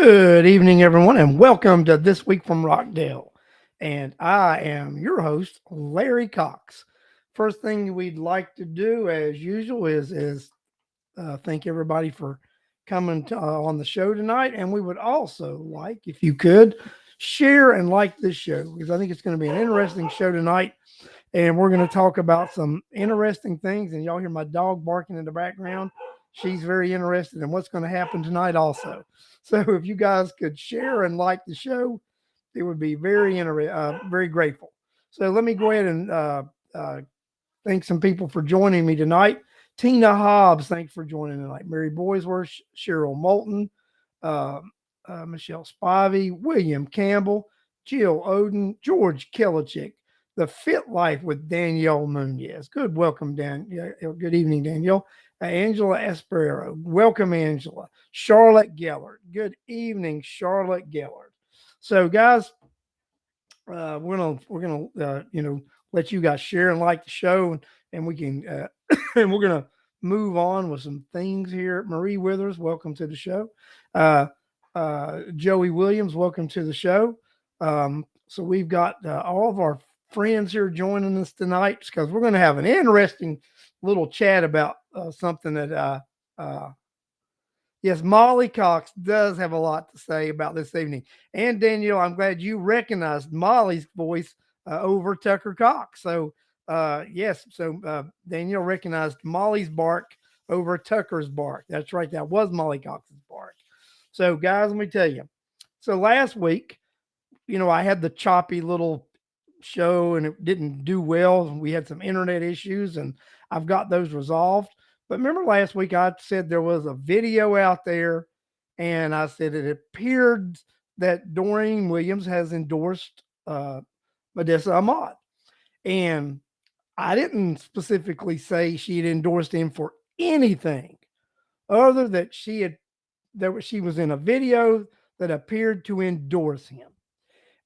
Good evening, everyone, and welcome to This Week from Rockdale. And I am your host, Larry Cox. First thing we'd like to do, as usual, is thank everybody for coming on the show tonight. And we would also like, if you could, share and like this show because I think it's going to be an interesting show tonight. And we're going to talk about some interesting things. And y'all hear my dog barking in the background. She's very interested in what's going to happen tonight, also. So if you guys could share and like the show, it would be very grateful. So let me go ahead and thank some people for joining me tonight. Tina Hobbs, thanks for joining tonight. Mary Boysworth, Cheryl Moulton, uh, Michelle Spivey, William Campbell, Jill Oden, George Kelichick, The Fit Life with Danielle Nunez. Good welcome, Dan. Good evening, Danielle. Angela Esperero. Welcome, Angela. Charlotte Gellert. Good evening, Charlotte Gellert. So, guys, we're gonna let you guys share and like the show, and we can and we're gonna move on with some things here. Marie Withers, welcome to the show. Uh, Joey Williams, welcome to the show. So we've got all of our friends here joining us tonight because we're going to have an interesting little chat about something that yes, Molly Cox does have a lot to say about this evening. And Danielle, I'm glad you recognized Molly's voice over Tucker Cox. So, yes, so Danielle recognized Molly's bark over Tucker's bark. That's right, that was Molly Cox's bark. So, guys, let me tell you. So, last week, I had the choppy little show and it didn't do well. We had some internet issues and I've got those resolved. But remember last week I said there was a video out there and I said it appeared that Doreen Williams has endorsed Modessa Ahmad. And I didn't specifically say she had endorsed him for anything other that she was in a video that appeared to endorse him.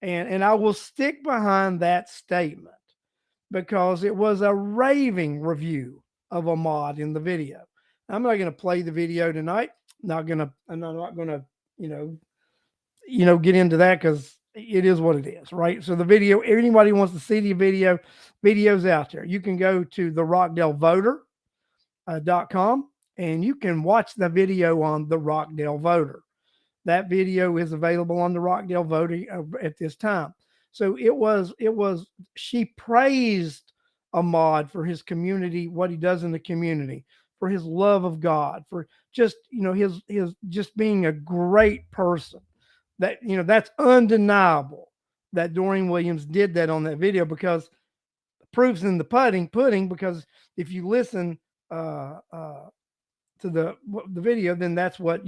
And I will stick behind that statement because it was a raving review of Ahmad in the video. I'm not going to play the video tonight. I'm not gonna, you know, get into that because it is what it is, right? So the video, anybody wants to see the videos out there. You can go to the rockdalevoter.com and you can watch the video on the Rockdale Voter. That video is available on the Rockdale Voter at this time. So she praised Ahmad for his community, what he does in the community, for his love of God, for just, his just being a great person. That's undeniable that Doreen Williams did that on that video because the proof's in the pudding, because if you listen to the video, then that's what,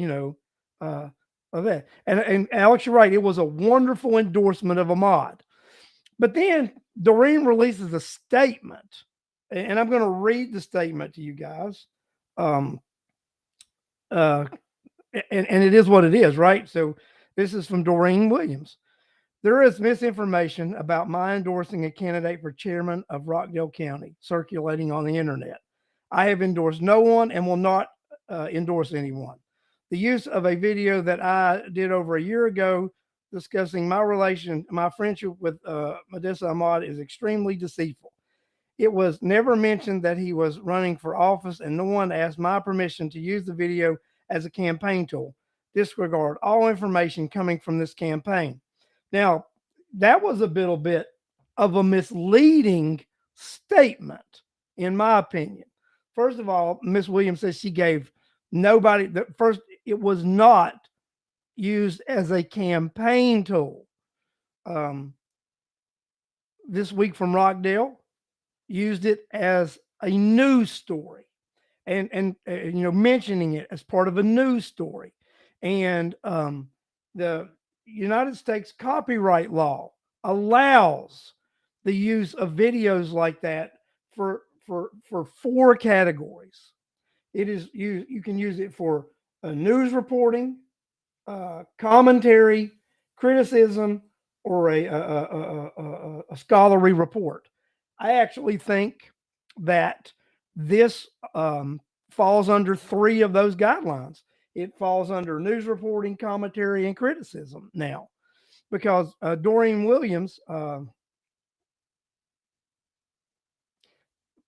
of that. And Alex, you're right. It was a wonderful endorsement of Ahmad. But then Doreen releases a statement, and I'm going to read the statement to you guys. Um, and it is what it is, right? So this is from Doreen Williams. There is misinformation about my endorsing a candidate for chairman of Rockdale County circulating on the internet. I have endorsed no one and will not endorse anyone. The use of a video that I did over a year ago discussing my friendship with Modessa Ahmad is extremely deceitful. It was never mentioned that he was running for office, and no one asked my permission to use the video as a campaign tool. Disregard all information coming from this campaign. Now, that was a little bit of a misleading statement, in my opinion. First of all, Miss Williams says she gave nobody first. It was not used as a campaign tool. This Week from Rockdale used it as a news story, and mentioning it as part of a news story, and the United States copyright law allows the use of videos like that for four categories. It is you can use it for news reporting, commentary, criticism, or a scholarly report. I actually think that this falls under three of those guidelines. it falls under news reporting, commentary, and criticism now because Doreen Williams,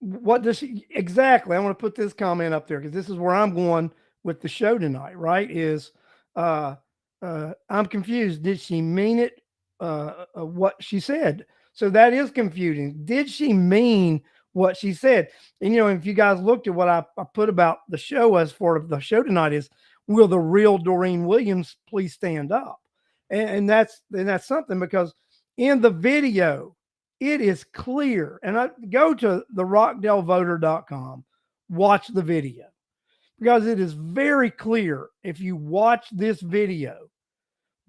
what does she exactly? I want to put this comment up there because this is where I'm going with the show tonight, right? Is uh, I'm confused. Did she mean it? What she said? So that is confusing. Did she mean what she said? And if you guys looked at what I put about the show as for the show tonight is, will the real Doreen Williams please stand up? And that's something because in the video it is clear. And I go to the rockdalevoter.com, watch the video because it is very clear. If you watch this video,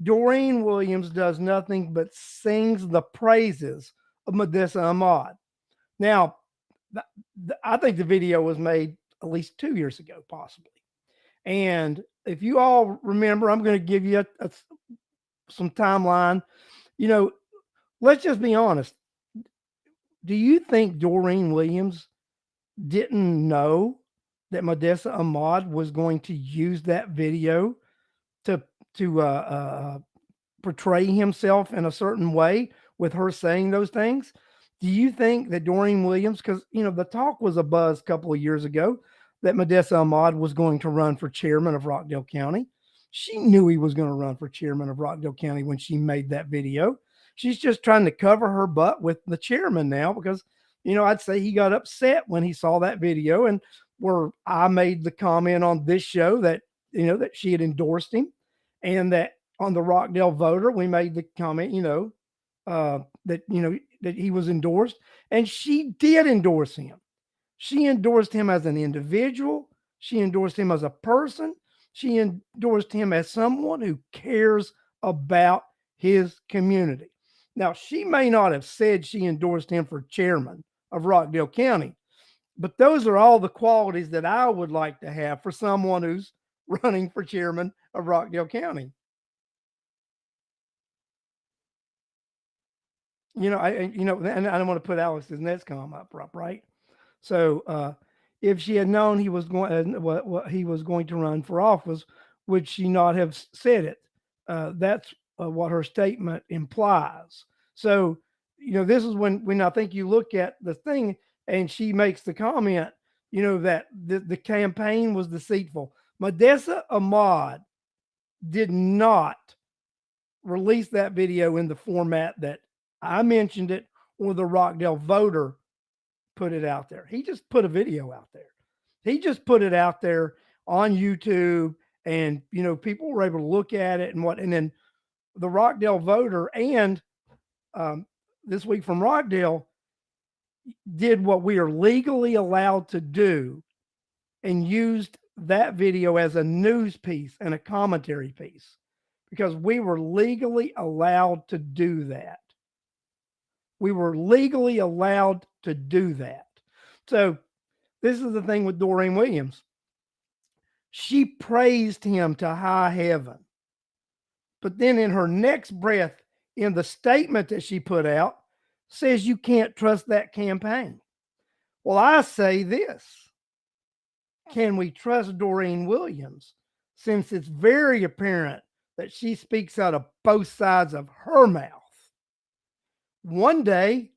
Doreen Williams does nothing but sings the praises of Modessa Ahmad. Now, I think the video was made at least 2 years ago, possibly. And if you all remember, I'm going to give you some timeline. Let's just be honest. Do you think Doreen Williams didn't know that Modessa Ahmad was going to use that video to portray himself in a certain way with her saying those things? Do you think that Doreen Williams, because the talk was a buzz a couple of years ago that Modessa Ahmad was going to run for chairman of Rockdale County. She knew he was going to run for chairman of Rockdale County when she made that video. She's just trying to cover her butt with the chairman now because, I'd say he got upset when he saw that video and where I made the comment on this show that, that she had endorsed him and that on the Rockdale Voter, we made the comment, that he was endorsed and she did endorse him. She endorsed him as an individual. She endorsed him as a person. She endorsed him as someone who cares about his community. Now, she may not have said she endorsed him for chairman of Rockdale County, but those are all the qualities that I would like to have for someone who's running for chairman of Rockdale County. And I don't want to put Alex's Netscom up, right? So if she had known he was going, what he was going to run for office, would she not have said it? That's what her statement implies. So, this is when I think you look at the thing and she makes the comment, that the campaign was deceitful. Modessa Ahmad did not release that video in the format that I mentioned it or the Rockdale Voter put it out there. He just put a video out there. He just put it out there on YouTube and, people were able to look at it and then the Rockdale Voter and This Week from Rockdale did what we are legally allowed to do and used that video as a news piece and a commentary piece because we were legally allowed to do that. We were legally allowed to do that. So this is the thing with Doreen Williams. She praised him to high heaven. But then in her next breath, in the statement that she put out, says you can't trust that campaign. Well, I say this. Can we trust Doreen Williams since it's very apparent that she speaks out of both sides of her mouth? One day,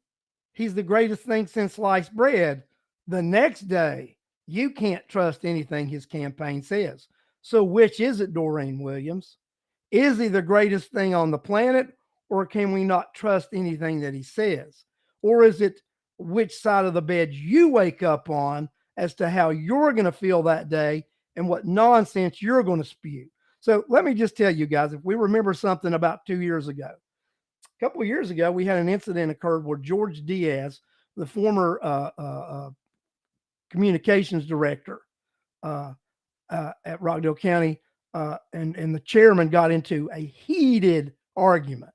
he's the greatest thing since sliced bread. The next day, you can't trust anything his campaign says. So which is it, Doreen Williams? Is he the greatest thing on the planet, or can we not trust anything that he says? Or is it which side of the bed you wake up on as to how you're going to feel that day and what nonsense you're going to spew? So let me just tell you guys, if we remember something about 2 years ago, a couple of years ago, we had an incident occurred where George Diaz, the former communications director at Rockdale County, and the chairman got into a heated argument.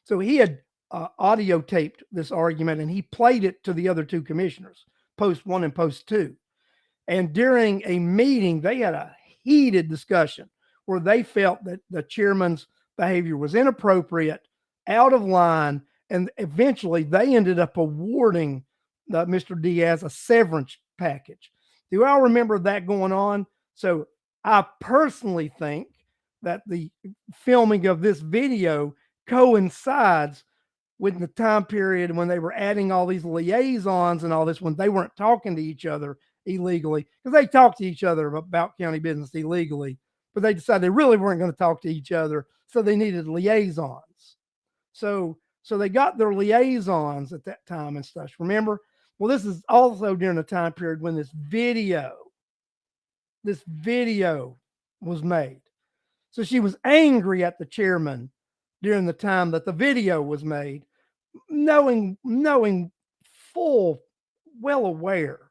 So he had audio taped this argument and he played it to the other two commissioners, post 1 and post 2. And during a meeting, they had a heated discussion where they felt that the chairman's behavior was inappropriate, out of line, and eventually they ended up awarding Mr. Diaz a severance package. Do y'all remember that going on? So I personally think that the filming of this video coincides with the time period when they were adding all these liaisons and all this, when they weren't talking to each other illegally, because they talked to each other about county business illegally, but they decided they really weren't going to talk to each other, so they needed liaisons. So they got their liaisons at that time and stuff. Remember? Well, this is also during the time period when this video was made. So she was angry at the chairman during the time that the video was made, knowing full well aware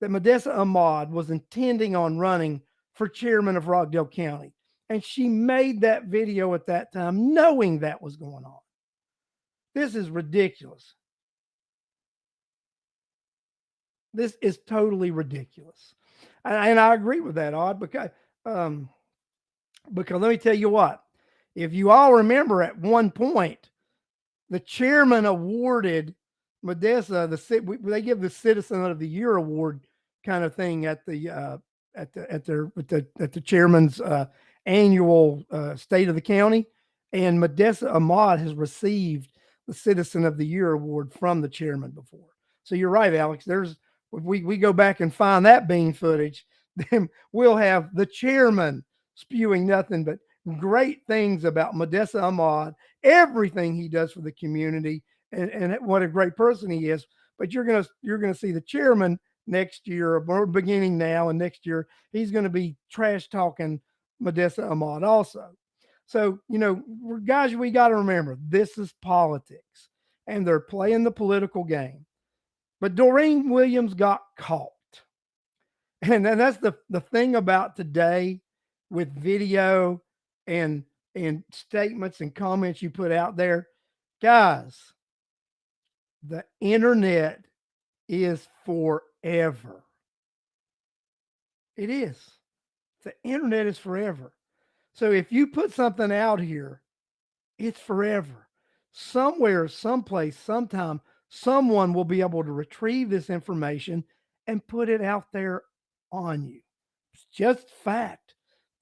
that Modessa Ahmad was intending on running for chairman of Rockdale County. And she made that video at that time, knowing that was going on. This is ridiculous. This is totally ridiculous. And I agree with that, Odd, because let me tell you what, if you all remember at one point, the chairman awarded Modessa they give the Citizen of the Year award kind of thing at the chairman's annual State of the County, and Modessa Ahmad has received the Citizen of the Year award from the chairman before. So you're right, Alex. If we go back and find that bean footage, then we'll have the chairman spewing nothing but great things about Modessa Ahmad, everything he does for the community, and what a great person he is. But you're gonna see the chairman next year, or beginning now and next year, he's going to be trash talking Modessa Ahmad also. So, guys, we got to remember this is politics, and they're playing the political game. But Doreen Williams got caught. And that's the thing about today with video and statements and comments you put out there. Guys, the internet is forever. It is. The internet is forever. So if you put something out here, it's forever. Somewhere, someplace, sometime, someone will be able to retrieve this information and put it out there on you. It's just fact.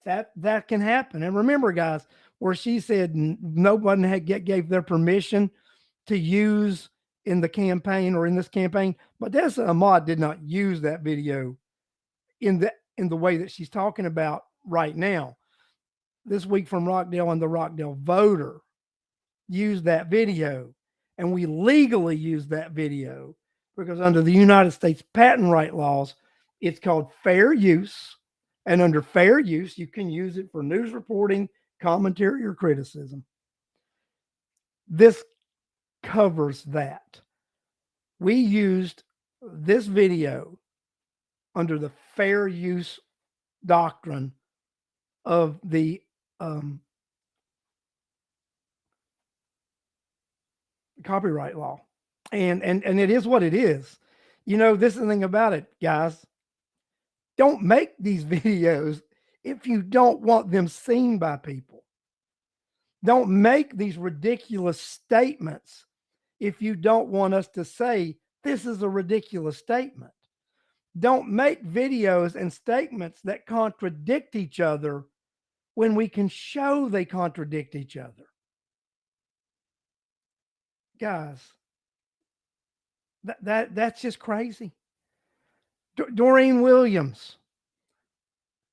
That can happen. And remember, guys, where she said no one gave their permission to use in the campaign or in this campaign, but Modessa Ahmad did not use that video in the way that she's talking about right now. This Week from Rockdale and the Rockdale Voter used that video, and we legally used that video because under the United States patent right laws, it's called fair use. And under fair use, you can use it for news reporting, commentary, or criticism. This covers that. We used this video under the fair use doctrine of the copyright law. And it is what it is. This is the thing about it, guys. Don't make these videos if you don't want them seen by people. Don't make these ridiculous statements if you don't want us to say this is a ridiculous statement. Don't make videos and statements that contradict each other when we can show they contradict each other. Guys, that's just crazy. Doreen Williams,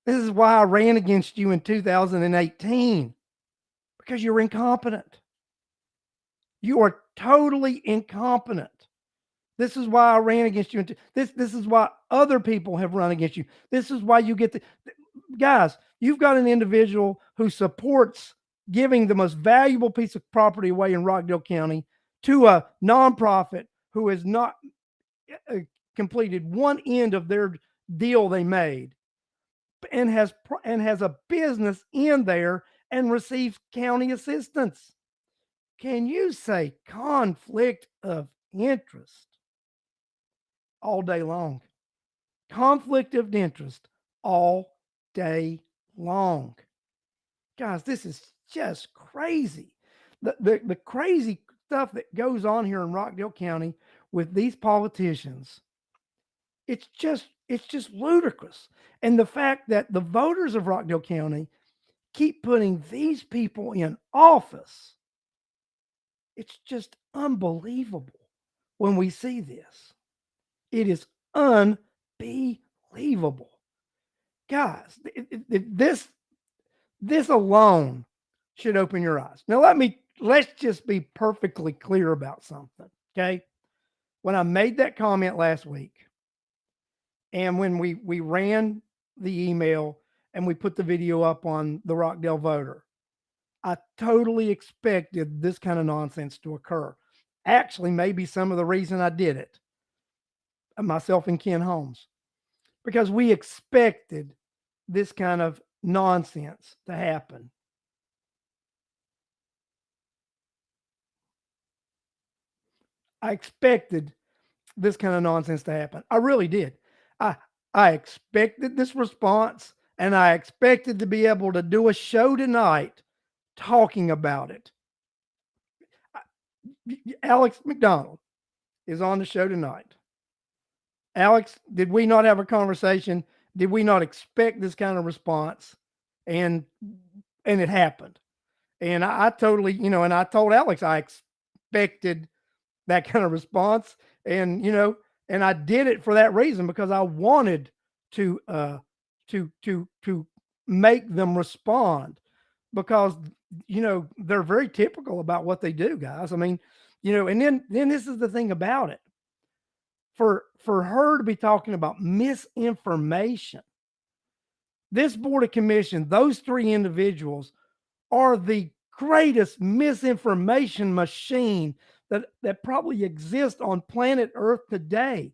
this is why I ran against you in 2018, because you're incompetent. You are totally incompetent. This is why I ran against you. This is why other people have run against you. This is why you get guys, you've got an individual who supports giving the most valuable piece of property away in Rockdale County to a nonprofit who has not completed one end of their deal they made, and has a business in there and receives county assistance. Can you say conflict of interest all day long? Conflict of interest all day long. Guys, this is just crazy. The crazy stuff that goes on here in Rockdale County with these politicians, it's It's just ludicrous. And the fact that the voters of Rockdale County keep putting these people in office, it's just unbelievable when we see this. It is unbelievable. Guys, this alone should open your eyes. Now let's just be perfectly clear about something. Okay. When I made that comment last week, and when we ran the email and we put the video up on the Rockdale Voter, I totally expected this kind of nonsense to occur. Actually, maybe some of the reason I did it, myself and Ken Holmes, because we expected this kind of nonsense to happen. I expected this kind of nonsense to happen. I really did. I I expected this response, and I expected to be able to do a show tonight talking about it. Alex McDonald is on the show tonight. Alex, did we not have a conversation? Did we not expect this kind of response? And it happened. And I totally, and I told Alex I expected that kind of response. And and I did it for that reason, because I wanted to to make them respond, because they're very typical about what they do, guys. I mean, and then this is the thing about it. For her to be talking about misinformation, this board of commission, those three individuals are the greatest misinformation machine that probably exists on planet Earth today.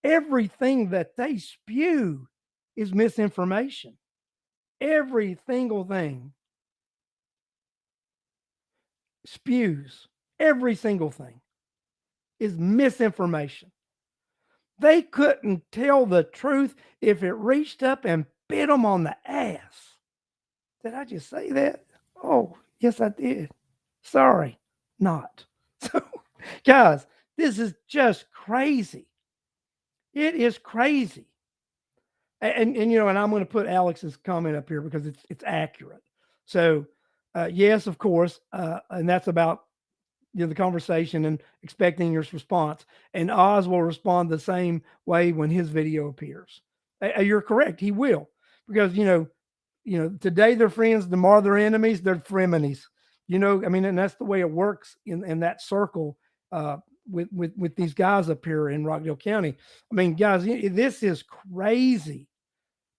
Everything that they spew is misinformation. Every single thing spews. Every single thing is misinformation. They couldn't tell the truth if it reached up and bit them on the ass. Did I just say that? Oh, yes, I did. Sorry, not. So, guys, this is just crazy. It is crazy. And and I'm going to put Alex's comment up here because it's accurate. So, yes, of course, and that's about the conversation and expecting your response. And Oz will respond the same way when his video appears. You're correct. He will, because today they're friends, tomorrow they're enemies, they're frenemies. I mean, and that's the way it works in that circle with these guys up here in Rockdale County. I mean, guys, this is crazy.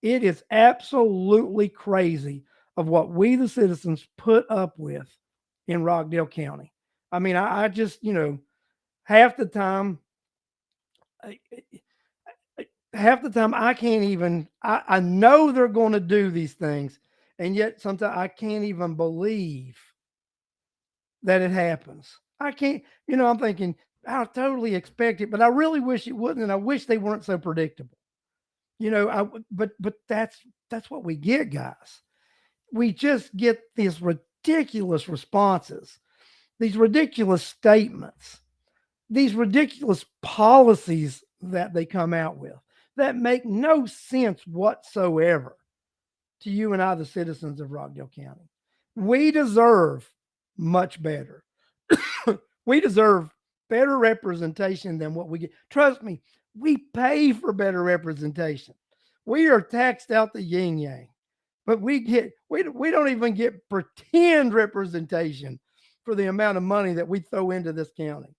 It is absolutely crazy of what we the citizens put up with in Rockdale County. I mean, I just, half the time, half the time I can't even, I know they're going to do these things. And yet sometimes I can't even believe that it happens. I can't, I'm thinking, I totally expect it, but I really wish it wouldn't. And I wish they weren't so predictable. But that's what we get, guys. We just get these ridiculous responses, these ridiculous statements, these ridiculous policies that they come out with that make no sense whatsoever to you and I, the citizens of Rockdale County. We deserve much better. We deserve better representation than what we get. Trust me, we pay for better representation. We are taxed out the yin yang, but we don't even get pretend representation for the amount of money that we throw into this county.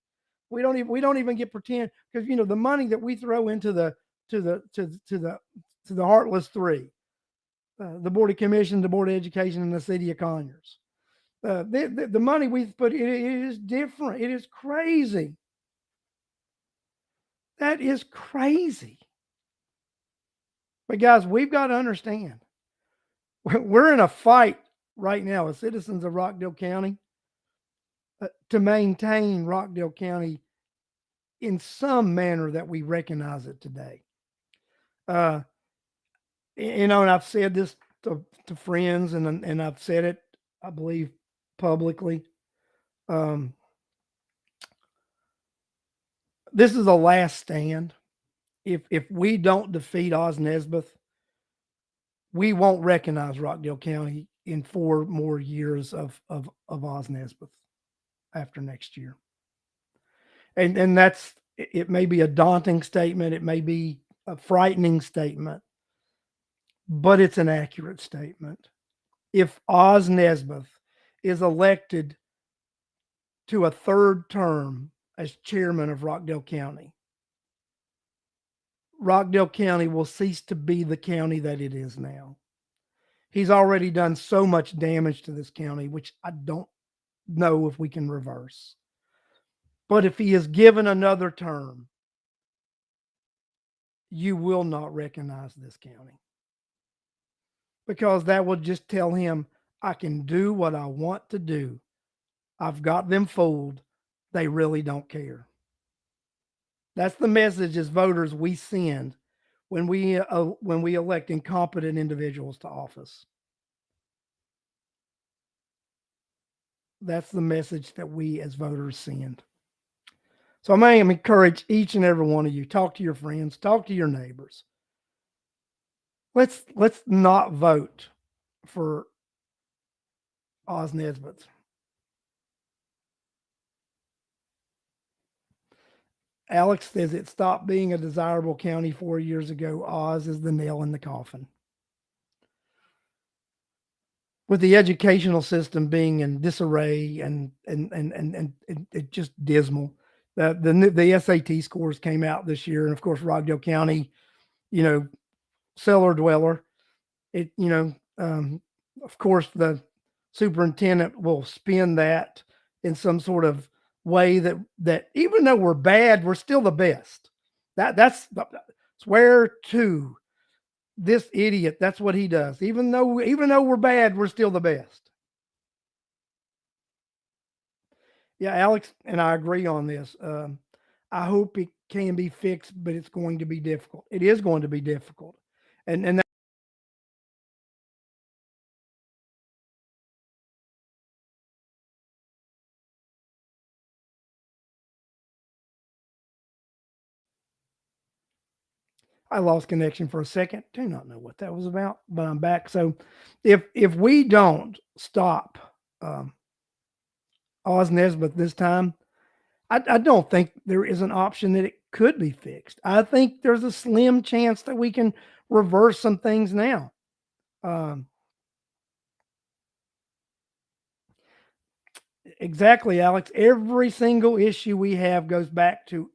We don't even get pretend, because the money that we throw into the Heartless Three, the Board of Commission, the Board of Education, and the City of Conyers. The money we put in, it is different. It is crazy. That is crazy. But guys, we've got to understand, we're in a fight right now as citizens of Rockdale County to maintain Rockdale County in some manner that we recognize it today. And I've said this to friends, and I've said it, I believe, publicly. This is a last stand if we don't defeat Oz Nesbith, we won't recognize Rockdale County in 4 more years of Oz Nesbith after next year. And that's, it may be a daunting statement, it may be a frightening statement, but it's an accurate statement. If Oz Nesbith is elected to a third term as chairman of Rockdale County, Rockdale County will cease to be the county that it is now. He's already done so much damage to this county, which I don't know if we can reverse. But if he is given another term, you will not recognize this county, because that will just tell him, I can do what I want to do. I've got them fooled. They really don't care. That's the message as voters we send when we elect incompetent individuals to office. That's the message that we as voters send. So I may encourage each and every one of you, talk to your friends, talk to your neighbors. Let's not vote for Oz Nesbith. Alex says it stopped being a desirable county 4 years ago. Oz is the nail in the coffin. With the educational system being in disarray and it just dismal. The SAT scores came out this year, and of course, Rockdale County, cellar dweller. Of course, the superintendent will spin that in some sort of way that even though we're bad, we're still the best. That's swear to this idiot. That's what he does. Even though we're bad, we're still the best. Yeah, Alex and I agree on this. I hope it can be fixed, but it's going to be difficult. It is going to be difficult, and I lost connection for a second. Do not know what that was about, but I'm back. So, if we don't stop Oz Nesbith this time, I don't think there is an option that it could be fixed. I think there's a slim chance that we can reverse some things now. Exactly, Alex. Every single issue we have goes back to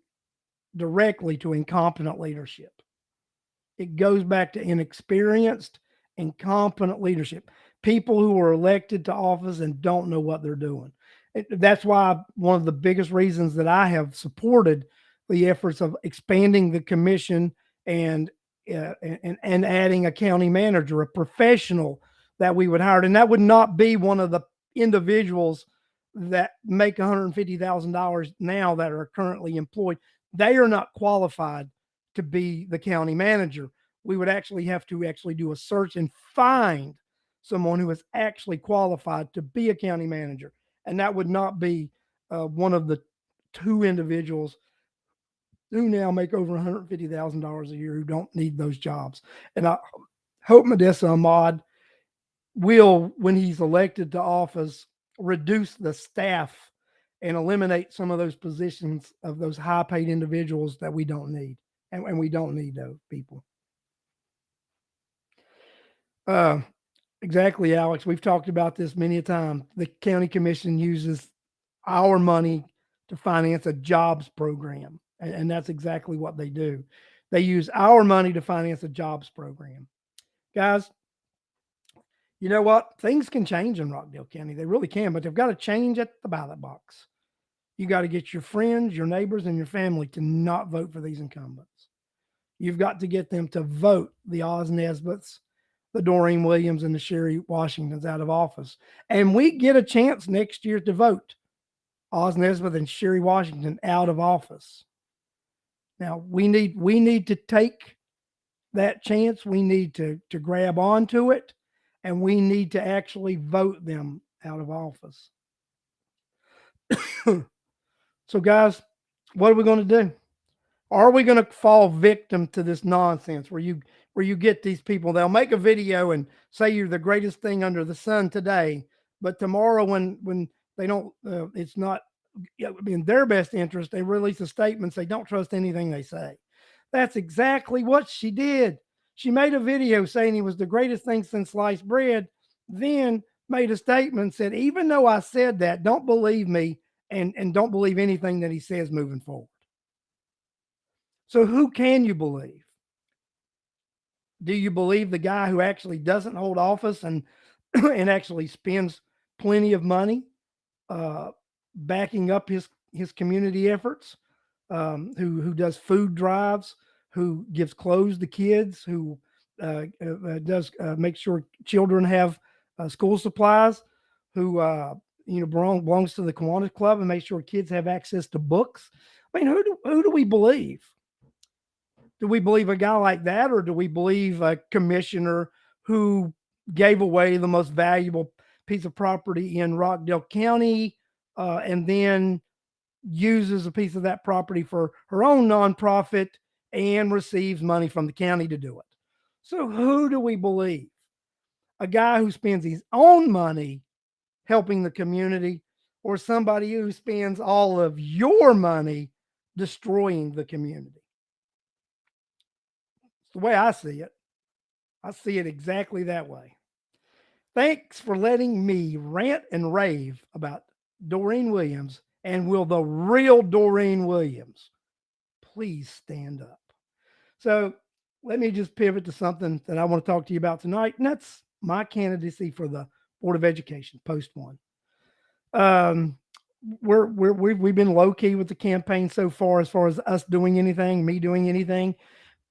directly to incompetent leadership. It goes back to inexperienced, incompetent leadership. People who are elected to office and don't know what they're doing. That's why one of the biggest reasons that I have supported the efforts of expanding the commission and adding a county manager, a professional that we would hire, and that would not be one of the individuals that make $150,000 now that are currently employed. They are not qualified to be the county manager. We would actually have to do a search and find someone who is actually qualified to be a county manager. And that would not be one of the two individuals who now make over $150,000 a year who don't need those jobs. And I hope Modessa Ahmad will, when he's elected to office, reduce the staff and eliminate some of those positions of those high paid individuals that we don't need. And we don't need those people. Exactly, Alex. We've talked about this many a time. The county commission uses our money to finance a jobs program. And that's exactly what they do. They use our money to finance a jobs program. Guys, you know what? Things can change in Rockdale County. They really can, but they've got to change at the ballot box. You got to get your friends, your neighbors, and your family to not vote for these incumbents. You've got to get them to vote the Oz Nesbiths, the Doreen Williams, and the Sherry Washingtons out of office. And we get a chance next year to vote Oz Nesbith and Sherry Washington out of office. Now, we need to take that chance. We need to grab onto it, and we need to actually vote them out of office. So, guys, what are we going to do? Are we going to fall victim to this nonsense where you get these people, they'll make a video and say you're the greatest thing under the sun today, but tomorrow when they don't it's not in their best interest, they release a statement say don't trust anything they say. That's exactly what she did. She made a video saying he was the greatest thing since sliced bread, then made a statement said even though I said that, don't believe me and don't believe anything that he says moving forward. So who can you believe? Do you believe the guy who actually doesn't hold office and and actually spends plenty of money uh, backing up his community efforts? Who does food drives? Who gives clothes to kids? Who does make sure children have school supplies? Who belongs to the Kiwanis Club and makes sure kids have access to books? I mean, who do we believe? Do we believe a guy like that, or do we believe a commissioner who gave away the most valuable piece of property in Rockdale County and then uses a piece of that property for her own nonprofit and receives money from the county to do it? So, who do we believe? A guy who spends his own money helping the community, or somebody who spends all of your money destroying the community? The way I see it exactly that way. Thanks for letting me rant and rave about Doreen Williams. And will the real Doreen Williams please stand up? So let me just pivot to something that I want to talk to you about tonight, and that's my candidacy for the Board of Education, post one. We've been low key with the campaign so far as us doing anything, me doing anything.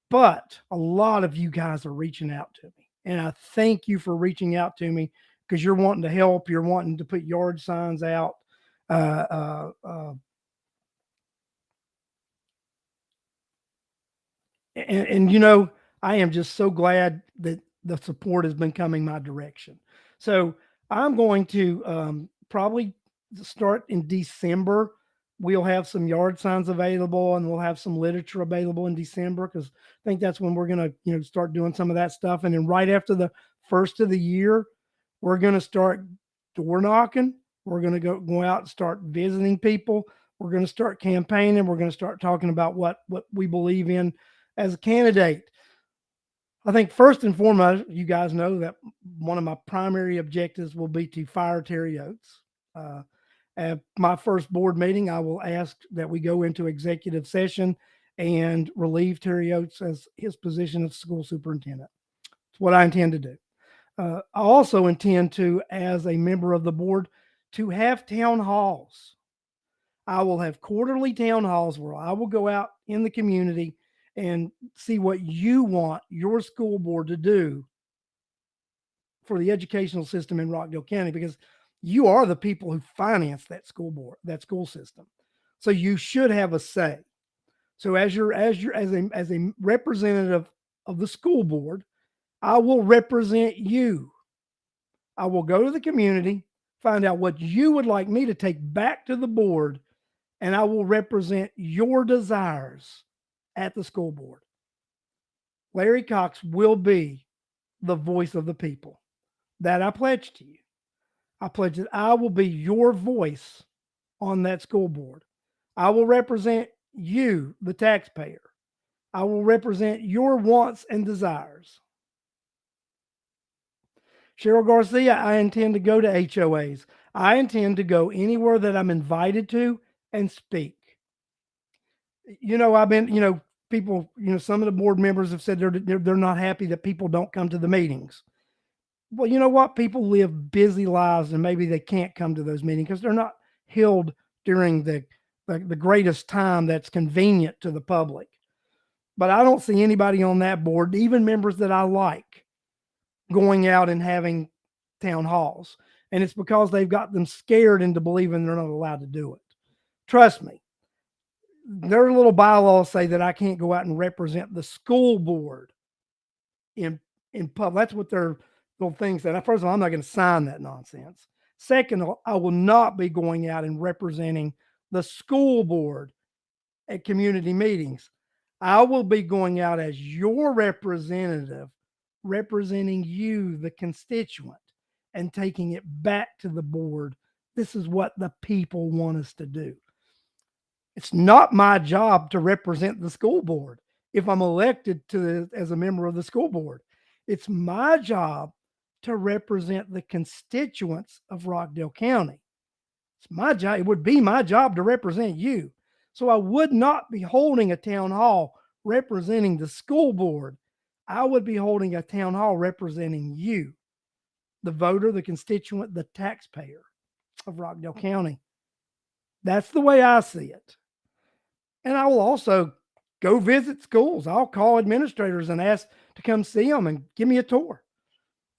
But a lot of you guys are reaching out to me. And I thank you for reaching out to me because you're wanting to help. You're wanting to put yard signs out. Uh, uh, uh, and I am just so glad that the support has been coming my direction. So I'm going to probably start in December. We'll have some yard signs available and we'll have some literature available in December because I think that's when we're going to start doing some of that stuff. And then right after the first of the year, we're going to start door knocking. We're going to go out and start visiting people. We're going to start campaigning. We're going to start talking about what we believe in as a candidate. I think first and foremost, you guys know that one of my primary objectives will be to fire Terry Oates. At my first board meeting, I will ask that we go into executive session and relieve Terry Oates as his position as school superintendent. It's what I intend to do. I also intend to, as a member of the board, to have town halls. I will have quarterly town halls where I will go out in the community and see what you want your school board to do for the educational system in Rockdale County, because you are the people who finance that school board, that school system. So you should have a say. So as a representative of the school board, I will represent you. I will go to the community, find out what you would like me to take back to the board, and I will represent your desires at the school board. Larry Cox will be the voice of the people. That I pledge to you. I pledge that I will be your voice on that school board. I will represent you, the taxpayer. I will represent your wants and desires. Cheryl Garcia, I intend to go to HOAs. I intend to go anywhere that I'm invited to and speak. I've been, people, some of the board members have said they're not happy that people don't come to the meetings. Well, you know what? People live busy lives and maybe they can't come to those meetings because they're not held during the greatest time that's convenient to the public. But I don't see anybody on that board, even members that I like, going out and having town halls. And it's because they've got them scared into believing they're not allowed to do it. Trust me, their little bylaws say that I can't go out and represent the school board in public. That's what their little thing said. First of all, I'm not going to sign that nonsense. Second, I will not be going out and representing the school board at community meetings. I will be going out as your representative, representing you, the constituent, and taking it back to the board. This is what the people want us to do. It's not my job to represent the school board if I'm elected to as a member of the school board. It's my job to represent the constituents of Rockdale County. It's my job. It would be my job to represent you. So I would not be holding a town hall representing the school board. I would be holding a town hall representing you, the voter, the constituent, the taxpayer of Rockdale County. That's the way I see it. And I will also go visit schools. I'll call administrators and ask to come see them and give me a tour.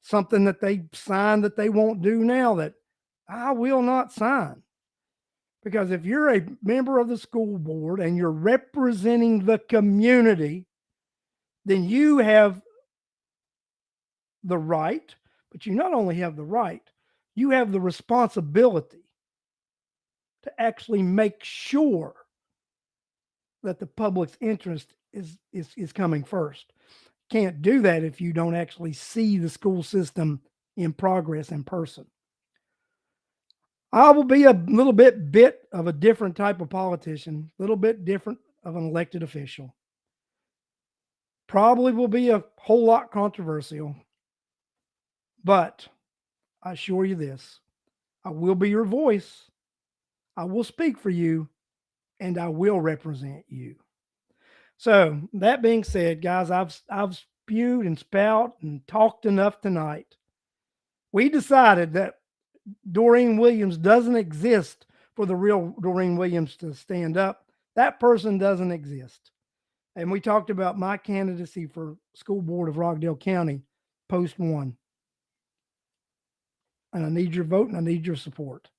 Something that they sign that they won't do now that I will not sign. Because if you're a member of the school board and you're representing the community, then you have the right, but you not only have the right, you have the responsibility to actually make sure that the public's interest is coming first. Can't do that if you don't actually see the school system in progress in person. I will be a little bit of a different type of politician, a little bit different of an elected official. Probably will be a whole lot controversial, but I assure you this, I will be your voice. I will speak for you, and I will represent you. So that being said, guys, I've spewed and spout and talked enough tonight. We decided that Doreen Williams doesn't exist for the real Doreen Williams to stand up. That person doesn't exist. And we talked about my candidacy for school board of Rockdale County, post 1. And I need your vote and I need your support.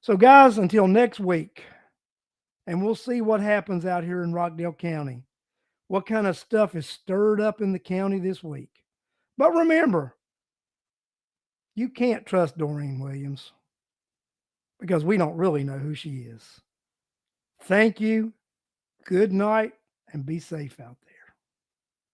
So, guys, until next week, and we'll see what happens out here in Rockdale County. What kind of stuff is stirred up in the county this week. But remember, you can't trust Doreen Williams because we don't really know who she is. Thank you. Good night and be safe out there.